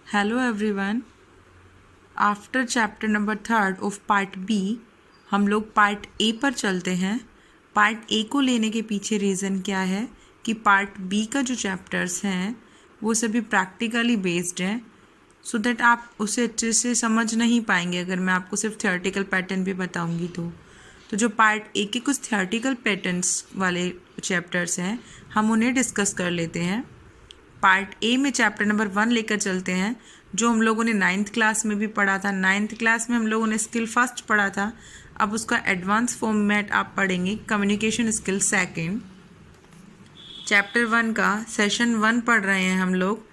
Hello everyone. After chapter number 3 of part B हम लोग part A पर चलते हैं। पार्ट ए को लेने के पीछे रीज़न क्या है कि पार्ट बी का जो चैप्टर्स हैं वो सभी प्रैक्टिकली बेस्ड हैं, सो दैट आप उसे अच्छे से समझ नहीं पाएंगे अगर मैं आपको सिर्फ थियोरेटिकल पैटर्न भी बताऊंगी तो जो पार्ट ए के कुछ थियोरेटिकल पैटर्न्स वाले चैप्टर्स हैं हम उन्हें डिस्कस कर लेते हैं। पार्ट ए में चैप्टर नंबर 1 लेकर चलते हैं, जो हम लोगों ने 9th क्लास में भी पढ़ा था। 9th क्लास में हम लोगों ने स्किल फर्स्ट पढ़ा था, अब उसका एडवांस फॉर्मेट आप पढ़ेंगे कम्युनिकेशन स्किल सेकंड। चैप्टर 1 का सेशन 1 पढ़ रहे हैं हम लोग।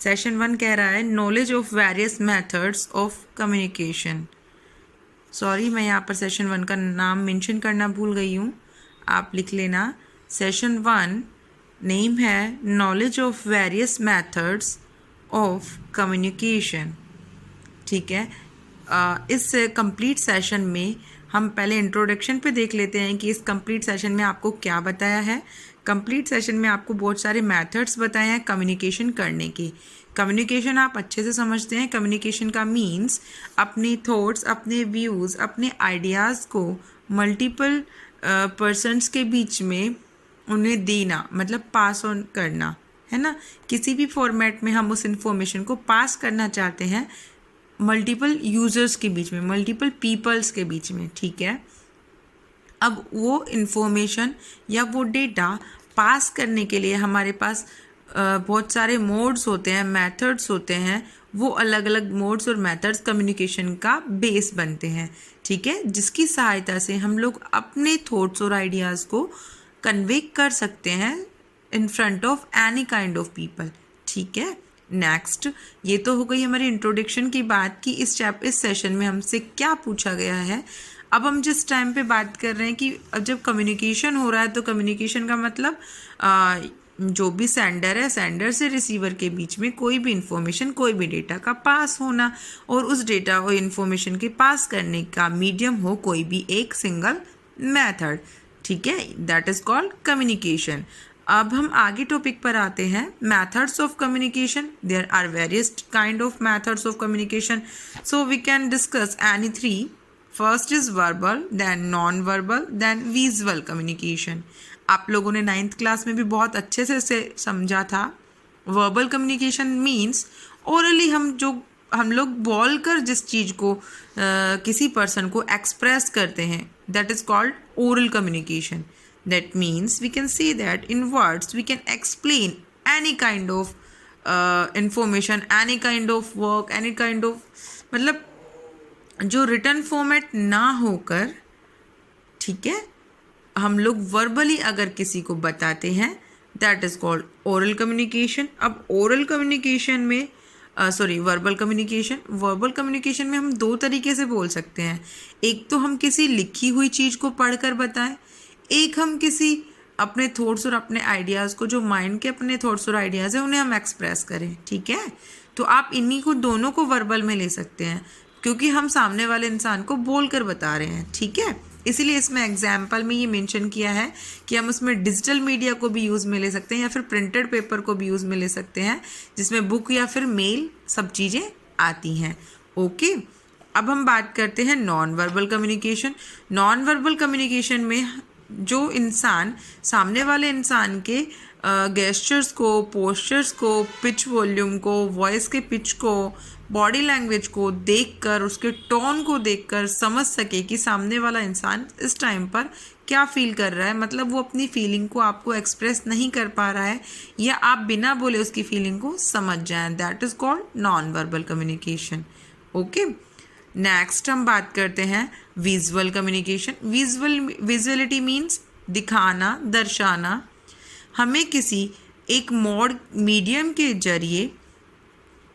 सेशन 1 कह रहा है knowledge of various methods of communication. Sorry, मैं यहाँ पर सेशन 1 का नाम मेंशन करना भूल गई हूँ, आप लिख लेना। सेशन 1 नेम है knowledge of various methods of communication. ठीक है, इस कंप्लीट सेशन में हम पहले इंट्रोडक्शन पे देख लेते हैं कि इस कंप्लीट सेशन में आपको क्या बताया है। कंप्लीट सेशन में आपको बहुत सारे मेथड्स बताए हैं कम्युनिकेशन करने के। कम्युनिकेशन आप अच्छे से समझते हैं। कम्युनिकेशन का मीन्स अपने थॉट्स, अपने व्यूज़, अपने आइडियाज़ को मल्टीपल पर्सन्स के बीच में उन्हें देना, मतलब पास ऑन करना, है ना। किसी भी फॉर्मेट में हम उस इंफॉर्मेशन को पास करना चाहते हैं मल्टीपल यूज़र्स के बीच में, मल्टीपल पीपल्स के बीच में। ठीक है, अब वो इंफॉर्मेशन या वो डेटा पास करने के लिए हमारे पास बहुत सारे मोड्स होते हैं, मेथड्स होते हैं। वो अलग अलग मोड्स और मेथड्स कम्युनिकेशन का बेस बनते हैं। ठीक है, जिसकी सहायता से हम लोग अपने थॉट्स और आइडियाज़ को कन्वे कर सकते हैं in front of any kind of people. ठीक है, नेक्स्ट, ये तो हो गई हमारी इंट्रोडक्शन की बात कि इस सेशन में हमसे क्या पूछा गया है। अब हम जिस टाइम पे बात कर रहे हैं कि अब जब कम्युनिकेशन हो रहा है तो कम्युनिकेशन का मतलब जो भी सेंडर है, सेंडर से रिसीवर के बीच में कोई भी इंफॉर्मेशन, कोई भी डेटा का पास होना, और उस डेटा और इन्फॉर्मेशन के पास करने का मीडियम हो कोई भी एक सिंगल मेथड। ठीक है, दैट इज कॉल्ड कम्युनिकेशन। अब हम आगे टॉपिक पर आते हैं, methods of communication. There are various kind of methods of communication, so we can discuss any 3। First is verbal, then non verbal, then visual communication. आप लोगों ने 9th क्लास में भी बहुत अच्छे से इसे समझा था। वर्बल कम्युनिकेशन मीन्स ओरली हम लोग बोल कर जिस चीज़ को किसी पर्सन को एक्सप्रेस करते हैं, that is called oral communication. That means we can say that in words we can explain any kind of information, any kind of work, any kind of, मतलब जो रिटन फॉर्मेट ना होकर, ठीक है, हम लोग वर्बली अगर किसी को बताते हैं that is called oral communication. अब ओरल कम्युनिकेशन में वर्बल कम्युनिकेशन में हम 2 तरीके से बोल सकते हैं। एक तो हम किसी लिखी हुई चीज़ को पढ़कर बताएं, एक हम किसी अपने थॉट्स और अपने आइडियाज़ को, जो माइंड के अपने थॉट्स और आइडियाज़ हैं, उन्हें हम एक्सप्रेस करें। ठीक है, तो आप इन्हीं को दोनों को वर्बल में ले सकते हैं क्योंकि हम सामने वाले इंसान को बोल कर बता रहे हैं। ठीक है, इसीलिए इसमें एग्जाम्पल में ये मेंशन किया है कि हम उसमें डिजिटल मीडिया को भी यूज़ में ले सकते हैं या फिर प्रिंटेड पेपर को भी यूज़ में ले सकते हैं, जिसमें बुक या फिर मेल सब चीज़ें आती हैं। ओके, अब हम बात करते हैं non verbal communication. Non verbal communication में जो इंसान सामने वाले इंसान के गेस्चर्स को, पोस्चर्स को, पिच वॉल्यूम को, वॉइस के पिच को, बॉडी लैंग्वेज को देखकर, उसके टोन को देखकर समझ सके कि सामने वाला इंसान इस टाइम पर क्या फील कर रहा है, मतलब वो अपनी फीलिंग को आपको एक्सप्रेस नहीं कर पा रहा है या आप बिना बोले उसकी फीलिंग को समझ जाएं, that is called non verbal communication. Okay, next हम बात करते हैं विजुअल कम्युनिकेशन। विजुअलिटी मीन्स दिखाना, दर्शाना। हमें किसी एक मीडियम के जरिए,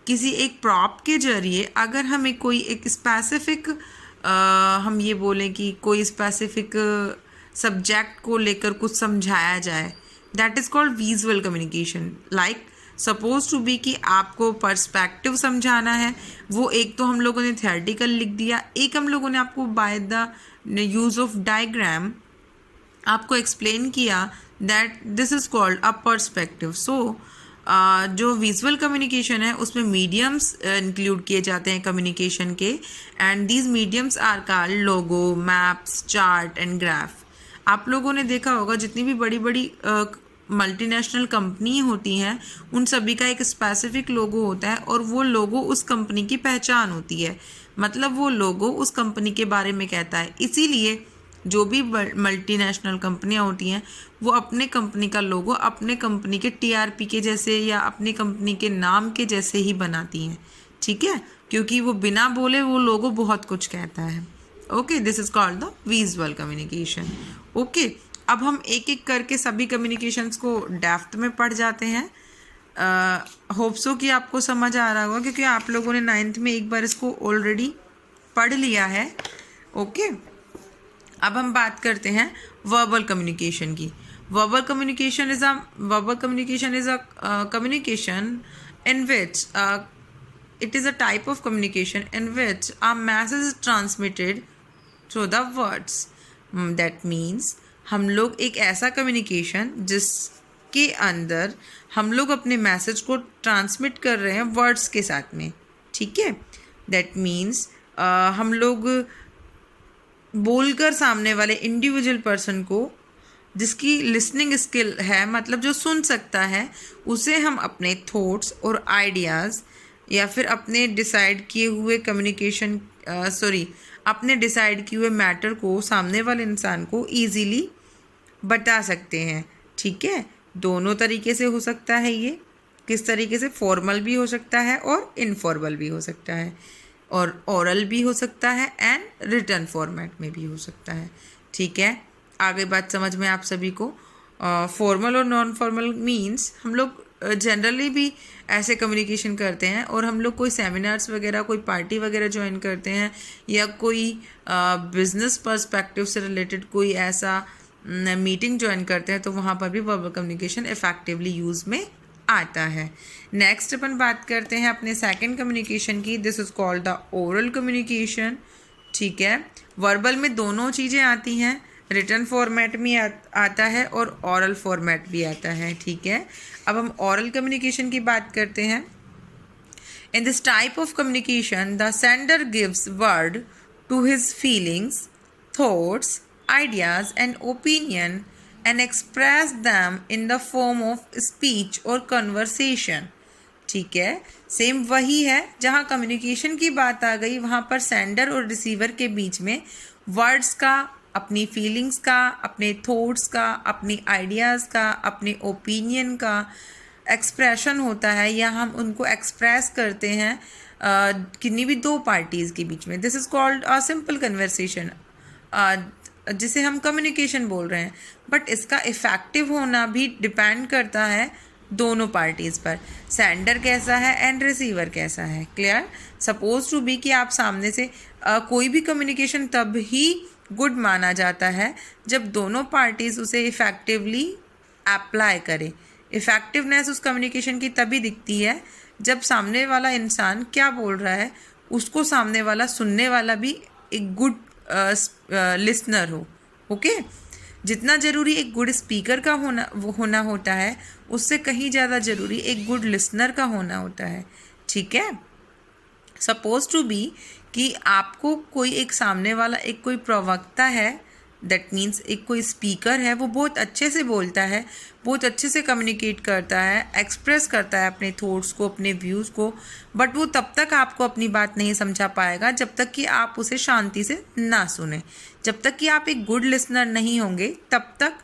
किसी एक प्रॉप के जरिए अगर हमें कोई एक स्पेसिफिक हम ये बोलें कि कोई स्पेसिफिक सब्जेक्ट को लेकर कुछ समझाया जाए, that is called visual communication. Like suppose to be कि आपको पर्सपेक्टिव समझाना है, वो एक तो हम लोगों ने थियोरेटिकल लिख दिया, एक हम लोगों ने आपको by the use of diagram आपको एक्सप्लेन किया that this is called a perspective. So जो विजुअल कम्युनिकेशन है उसमें मीडियम्स इंक्लूड किए जाते हैं कम्युनिकेशन के, and these mediums are called logo, maps, chart and graph. आप लोगों ने देखा होगा जितनी भी बड़ी बड़ी मल्टीनेशनल कंपनी होती हैं उन सभी का एक स्पेसिफिक लोगो होता है, और वो लोगो उस कंपनी की पहचान होती है, मतलब वो लोगो उस कंपनी के बारे में कहता है। इसीलिए जो भी मल्टीनेशनल कंपनियां होती हैं वो अपने कंपनी का लोगो अपने कंपनी के टीआरपी के जैसे या अपनी कंपनी के नाम के जैसे ही बनाती हैं, ठीक है, क्योंकि वो बिना बोले वो लोगो बहुत कुछ कहता है। Okay, this is called the visual communication. Okay, अब हम एक एक करके सभी कम्युनिकेशंस को डेप्थ में पढ़ जाते हैं। होप सो कि आपको समझ आ रहा होगा, क्योंकि आप लोगों ने 9th में एक बार इसको ऑलरेडी पढ़ लिया है। ओके, अब हम बात करते हैं वर्बल कम्युनिकेशन की। Verbal communication is a communication in which it is a type of communication in which a message is transmitted through the words. That means हम लोग एक ऐसा कम्युनिकेशन जिसके अंदर हम लोग अपने मैसेज को ट्रांसमिट कर रहे हैं वर्ड्स के साथ में, ठीक है। दैट मीन्स हम लोग बोलकर सामने वाले इंडिविजुअल पर्सन को, जिसकी लिसनिंग स्किल है, मतलब जो सुन सकता है, उसे हम अपने थॉट्स और आइडियाज़ या फिर अपने डिसाइड किए हुए अपने डिसाइड किए हुए मैटर को सामने वाले इंसान को ईजीली बता सकते हैं, ठीक है। दोनों तरीके से हो सकता है ये, किस तरीके से, फॉर्मल भी हो सकता है और इनफॉर्मल भी हो सकता है, और ओरल भी हो सकता है एंड रिटन फॉर्मेट में भी हो सकता है, ठीक है। आगे बात समझ में आप सभी को। फॉर्मल और नॉन फॉर्मल मीन्स हम लोग जनरली भी ऐसे कम्युनिकेशन करते हैं, और हम लोग कोई सेमिनार्स वगैरह, कोई पार्टी वगैरह ज्वाइन करते हैं, या कोई बिजनेस पर्सपेक्टिव से रिलेटेड कोई ऐसा मीटिंग ज्वाइन करते हैं, तो वहाँ पर भी वर्बल कम्युनिकेशन इफेक्टिवली यूज़ में आता है। नेक्स्ट अपन बात करते हैं अपने सेकंड कम्युनिकेशन की। This is called the oral communication, ठीक है। वर्बल में दोनों चीज़ें आती हैं, रिटन फॉर्मेट में आता है और ओरल फॉर्मेट भी आता है, ठीक है। अब हम ओरल कम्युनिकेशन की बात करते हैं। In this type of communication the sender gives word to his feelings, thoughts, ideas and opinion and express them in the form of speech or conversation, ठीक है। सेम वही है, जहाँ कम्युनिकेशन की बात आ गई वहाँ पर सेंडर और रिसीवर के बीच में वर्ड्स का, अपनी फीलिंग्स का, अपने थॉट्स का, अपनी आइडियाज़ का, अपने ओपिनियन का एक्सप्रेशन होता है, या हम उनको एक्सप्रेस करते हैं किन्हीं भी दो पार्टीज़ के बीच में। This is called a simple conversation, जिसे हम कम्युनिकेशन बोल रहे हैं, बट इसका इफ़ेक्टिव होना भी डिपेंड करता है दोनों पार्टीज़ पर, सेंडर कैसा है एंड रिसीवर कैसा है। क्लियर? सपोज टू बी कि आप सामने से कोई भी कम्युनिकेशन तब ही गुड माना जाता है जब दोनों पार्टीज़ उसे इफ़ेक्टिवली अप्लाई करें। इफ़ेक्टिवनेस उस कम्युनिकेशन की तभी दिखती है जब सामने वाला इंसान क्या बोल रहा है उसको सामने वाला, सुनने वाला भी एक गुड लिसनर हो। ओके, जितना ज़रूरी एक गुड स्पीकर का होना होता है, उससे कहीं ज़्यादा ज़रूरी एक गुड लिसनर का होना होता है, ठीक है। सपोज टू बी कि आपको कोई एक सामने वाला, एक कोई प्रवक्ता है, दैट मीन्स एक कोई स्पीकर है, वो बहुत अच्छे से बोलता है, बहुत अच्छे से कम्युनिकेट करता है, एक्सप्रेस करता है अपने थॉट्स को, अपने व्यूज़ को, बट वो तब तक आपको अपनी बात नहीं समझा पाएगा जब तक कि आप उसे शांति से ना सुने। जब तक कि आप एक गुड लिसनर नहीं होंगे तब तक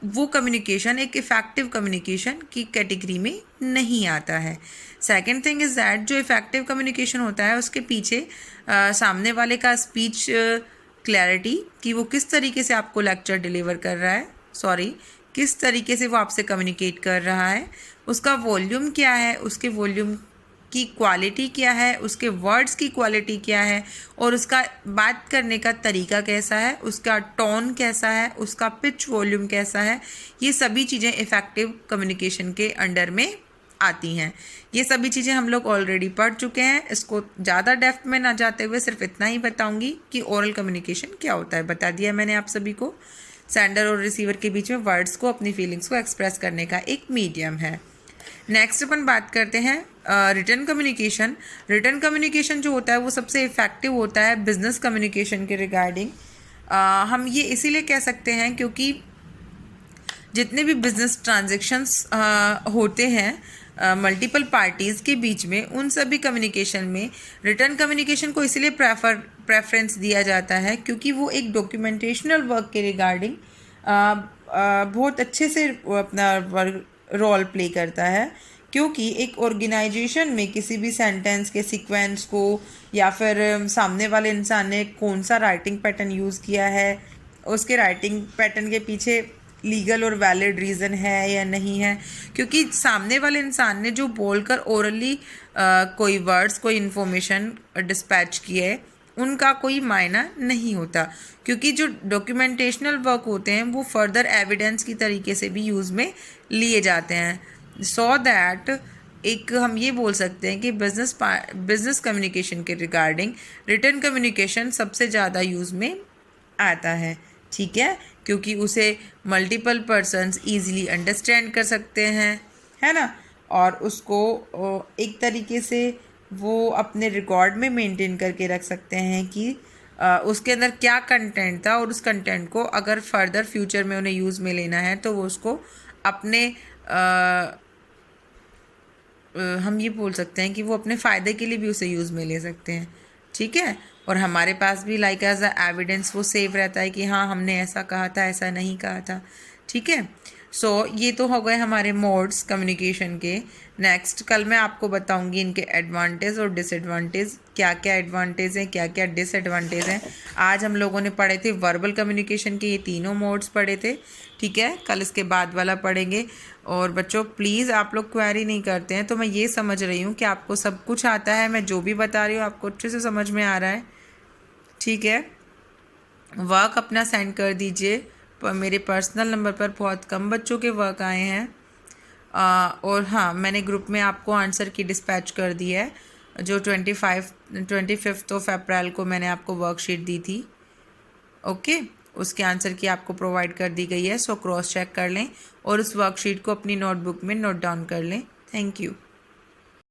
वो कम्युनिकेशन एक इफ़ेक्टिव कम्युनिकेशन की कैटेगरी में नहीं आता है। सेकेंड थिंग इज़ दैट जो इफ़ेक्टिव कम्युनिकेशन होता है उसके पीछे सामने वाले का स्पीच क्लैरिटी, कि वो किस तरीके से आपको लेक्चर डिलीवर कर रहा है, किस तरीके से वो आपसे कम्युनिकेट कर रहा है, उसका वॉल्यूम क्या है, उसके वॉल्यूम की क्वालिटी क्या है, उसके वर्ड्स की क्वालिटी क्या है, और उसका बात करने का तरीका कैसा है, उसका टोन कैसा है, उसका पिच वॉल्यूम कैसा है। ये सभी चीज़ें इफ़ेक्टिव कम्युनिकेशन के अंडर में आती हैं। ये सभी चीज़ें हम लोग ऑलरेडी पढ़ चुके हैं, इसको ज़्यादा डेप्थ में ना जाते हुए सिर्फ इतना ही बताऊंगी कि ओरल कम्युनिकेशन क्या होता है। बता दिया मैंने आप सभी को, सेंडर और रिसीवर के बीच में वर्ड्स को, अपनी फीलिंग्स को एक्सप्रेस करने का एक मीडियम है। नेक्स्ट अपन बात करते हैं रिटर्न कम्युनिकेशन। रिटर्न कम्युनिकेशन जो होता है वो सबसे इफ़ेक्टिव होता है बिजनेस कम्युनिकेशन के रिगार्डिंग। हम ये इसीलिए कह सकते हैं क्योंकि जितने भी बिजनेस ट्रांजेक्शन्स होते हैं मल्टीपल पार्टीज़ के बीच में, उन सभी कम्युनिकेशन में रिटर्न कम्युनिकेशन को इसलिए प्रेफरेंस दिया जाता है क्योंकि वो एक डॉक्यूमेंटेशनल वर्क के रिगार्डिंग बहुत अच्छे से अपना रोल प्ले करता है। क्योंकि एक ऑर्गेनाइजेशन में किसी भी सेंटेंस के सीक्वेंस को या फिर सामने वाले इंसान ने कौन सा राइटिंग पैटर्न यूज़ किया है, उसके राइटिंग पैटर्न के पीछे लीगल और वैलिड रीज़न है या नहीं है, क्योंकि सामने वाले इंसान ने जो बोलकर ओरली कोई वर्ड्स कोई इन्फॉर्मेशन डिस्पैच की है उनका कोई मायना नहीं होता। क्योंकि जो डॉक्यूमेंटेशनल वर्क होते हैं वो फर्दर एविडेंस की तरीके से भी यूज़ में लिए जाते हैं। सो दैट एक हम ये बोल सकते हैं कि बिजनेस कम्युनिकेशन के रिगार्डिंग रिटर्न कम्युनिकेशन सबसे ज़्यादा यूज़ में आता है। ठीक है, क्योंकि उसे मल्टीपल पर्सन्स ईजिली अंडरस्टैंड कर सकते हैं, है ना, और उसको एक तरीके से वो अपने रिकॉर्ड में मेंटेन करके रख सकते हैं कि उसके अंदर क्या कंटेंट था, और उस कंटेंट को अगर फर्दर फ्यूचर में उन्हें यूज़ में लेना है तो वो उसको अपने हम ये बोल सकते हैं कि वो अपने फ़ायदे के लिए भी उसे यूज़ में ले सकते हैं। ठीक है, और हमारे पास भी लाइक एज अ एविडेंस वो सेव रहता है कि हाँ हमने ऐसा कहा था, ऐसा नहीं कहा था। ठीक है, सो ये तो हो गए हमारे मोड्स कम्युनिकेशन के। नेक्स्ट कल मैं आपको बताऊंगी इनके एडवांटेज और डिसएडवांटेज, क्या क्या एडवांटेज हैं, क्या क्या डिसएडवांटेज हैं। आज हम लोगों ने पढ़े थे वर्बल कम्युनिकेशन के ये तीनों मोड्स पढ़े थे। ठीक है, कल इसके बाद वाला पढ़ेंगे। और बच्चों प्लीज़ आप लोग क्वेरी नहीं करते हैं तो मैं ये समझ रही हूँ कि आपको सब कुछ आता है, मैं जो भी बता रही हूँ आपको अच्छे से समझ में आ रहा है। ठीक है, वर्क अपना सेंड कर दीजिए। मेरे पर्सनल नंबर पर बहुत कम बच्चों के वर्क आए हैं। और हाँ, मैंने ग्रुप में आपको आंसर की डिस्पैच कर दी है, जो 25 ऑफ अप्रैल को मैंने आपको वर्कशीट दी थी। ओके, उसके आंसर की आपको प्रोवाइड कर दी गई है। सो क्रॉस चेक कर लें और उस वर्कशीट को अपनी नोटबुक में नोट डाउन कर लें। Thank you.